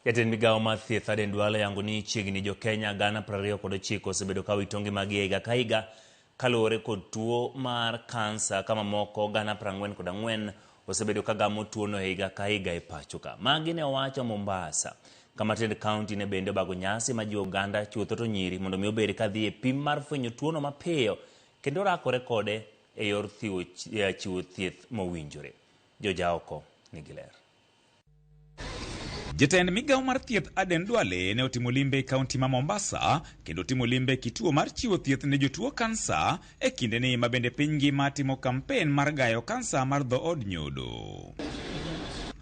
Jatend migao mar thieth Aden Duale yango ni chiegni jo Kenya gana 29 osebedo ka witongi magi higa ka higa kaluwore kod tuo mar kansa, kama moko gana 44 osebedo ka gamo tuono higa ka higa e pacho ka. Magi ne owacho Mombasa, kama tend kaunti ne bende bago nyasi ma ji oganda chutho to nyiri mondo mi obed ka dhi e pim mar fwenyo tuono mapiyo kendo rakore kode e yor chiwo thieth mowinjore. Jojaoko nigi ler. Jatend migao mar thieth Aden Duale ne otimo limbe kaunti ma Mombasa kendo timo limbe kituo mar chiwo thieth ne jotuo kansa e kinde ni mabende piny ngima timo kampen mar gayo kansa mar dhood nyodo.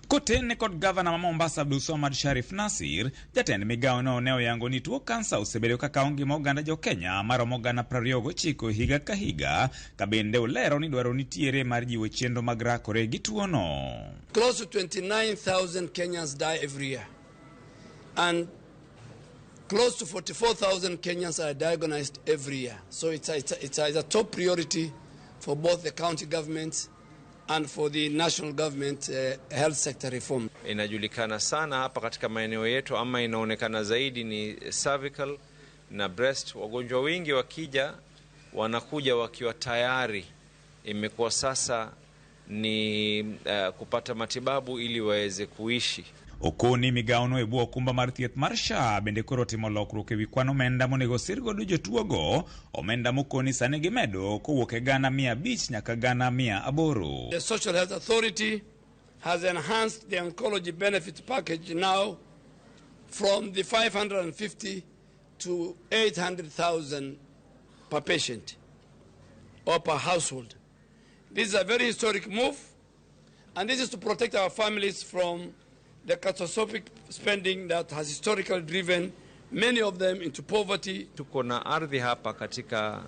Kotene kod gavana ma Mombasa Abdulswamad Sharif Nassir, jatend migao no ne oyango ni tuo kansa osebedo ka kaongi moganda jo Kenya maromo gana 29 higa ka higa, ka bende olero ni dwaro nitiere mar jiwo chenro mag rakore gi tuo no. Close to 29,000 Kenyans die every year, and close to 44,000 Kenyans are diagnosed every year. So it's a top priority for both the county governments and for the national government health sector reform. Inajulikana sana hapa katika maeneo yetu, ama inaonekana zaidi ni cervical na breast. Wagonjwa wengi wakija wanakuja wakiwa tayari imekuwa sasa ni kupata matibabu ili waweze kuishi. Okoni migao no ebuo kumba mar thieth mar SHA bende koro timo lokruok e wi kwan omenda monego sirgo jotuogo, omenda mokoni sani gimedo kowuok e gana 500 nyaka gana 800. The Social Health Authority has enhanced the oncology benefit package now from the 550 to 800,000 per patient or per household. This is a very historic move, and this is to protect our families from the catastrophic spending that has historically driven many of them into poverty. Tuko na ardhi hapa katika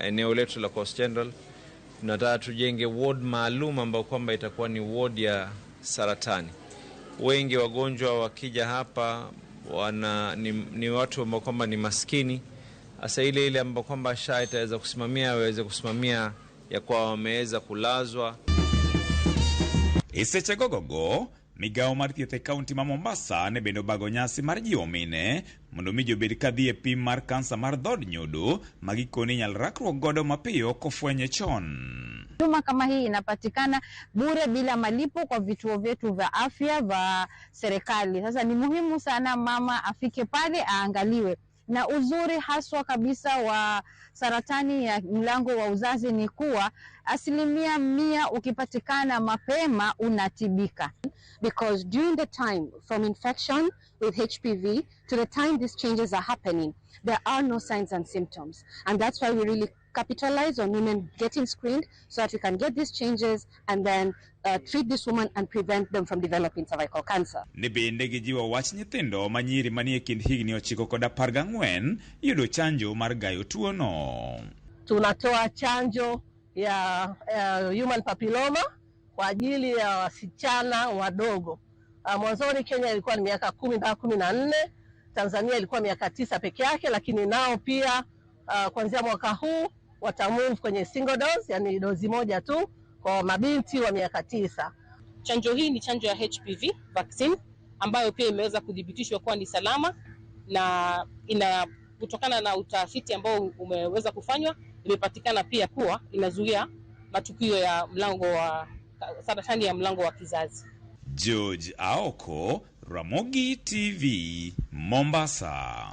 eneo letu la Coast General. Tunataka tujenge ward maalum ambao kwamba itakuwa ni ward ya saratani. Wengi wagonjwa wakija hapa ni watu ambao kwamba ni maskini. Asa ile ambao kwamba SHA itaweza kusimamia, waweze kusimamia ya kwa wameweza kulazwa. Iseche gogogo migao mar thieth e kaunti ma Mombasa ne bendo bago nyasi mar jiwo mine mondo mi jobed ka dhi e pim mar kansa mar dhood nyodo magikoni nyal rakruok godo mapiyo kofwenye chon. Huduma kama hii inapatikana bure bila malipo kwa vituo vyetu vya afya vya serikali. Sasa ni muhimu sana mama afike pale aangaliwe. Na uzuri haswa kabisa wa saratani ya mlango wa uzazi ni kuwa 100% ukipatikana mapema unatibika. Because during the time from infection with HPV to the time these changes are happening, there are no signs and symptoms. And that's why we really capitalize on women getting screened so that we can get these changes and then treat this woman and prevent them from developing cervical cancer. Ne bende gijiwa wach nyithindo manyiri manie kind higni 9 kod 14 yudo chanjo mar gayo tuo no. Tunatoa chanjo ya human papilloma kwa ajili ya wasichana wadogo. Mwanzoni Kenya ilikuwa ni miaka 10 mpaka 14, Tanzania ilikuwa miaka 9 peke yake, lakini nao pia kuanzia mwaka huu watamove kwenye single dose, yani dozi moja tu kwa mabinti wa miaka 9. Chanjo hii ni chanjo ya HPV vaccine ambayo pia imeweza kudhibitishwa kuwa ni salama, na kutokana na utafiti ambao umeweza kufanywa imepatikana pia kuwa inazuia matukio ya saratani ya mlango wa kizazi. George Aoko, Ramogi TV, Mombasa.